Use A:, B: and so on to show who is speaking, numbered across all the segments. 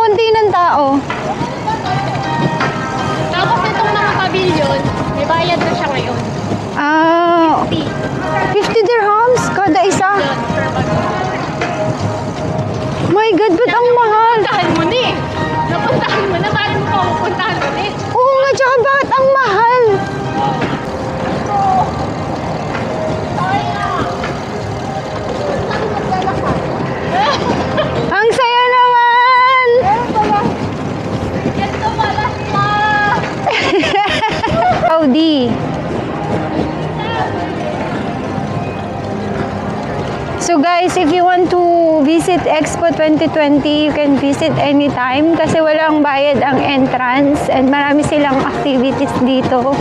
A: konti ng tao.
B: Tapos itong mga pavilion, may bayad na siya ngayon.
A: 50 dirhams kada isa. My God, ba't ang mahal?
B: Napuntahan mo na eh. Napuntahan mo na, paano mo pa pupuntahan ulit?
A: Oo nga, tsaka bakit ang mahal? Ang saya naman!
B: Ganito malas pa!
A: Saudi. So guys, if you want to visit Expo 2020, you can visit anytime kasi walang bayad ang entrance and marami silang activities dito.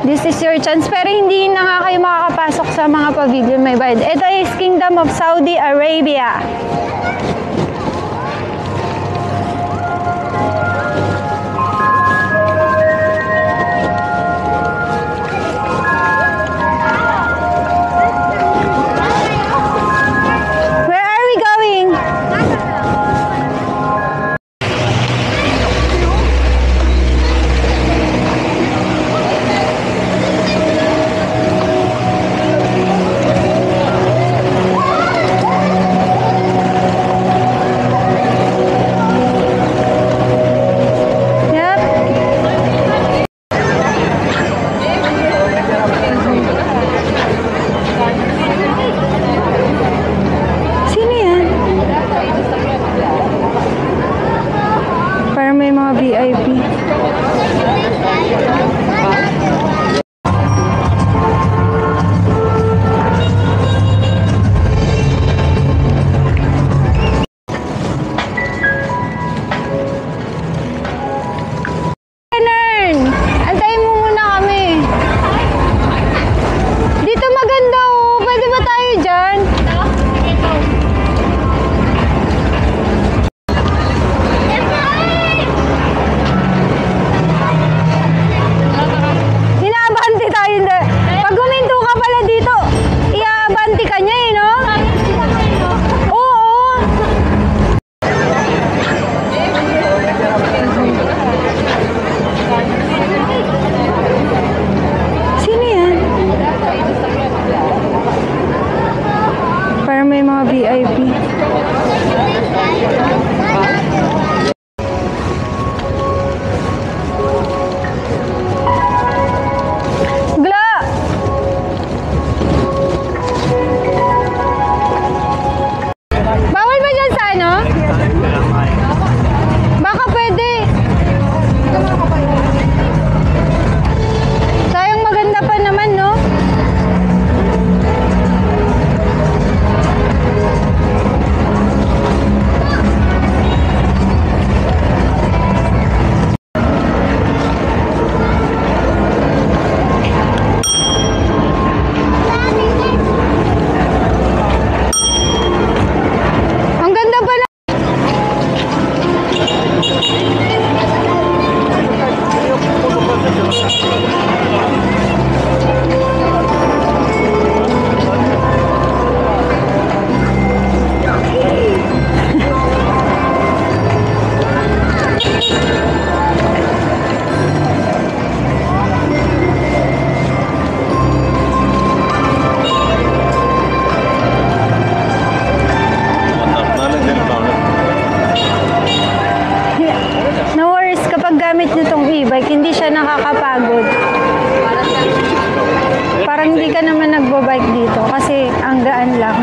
A: This is your chance. Pero hindi na nga kayo makakapasok sa mga pavilion may bayad. Ito is Kingdom of Saudi Arabia. May mga VIP. Antayin mo muna kami. Dito maganda oh. Pwede ba tayo dyan? Pag guminto ka pala dito, iabanti ka niya eh, no? Oo. Sino yan? Para may mga VIP. Gamit nitong e-bike, hindi siya nakakapagod. Parang hindi ka naman nagbabike dito kasi ang gaan lang.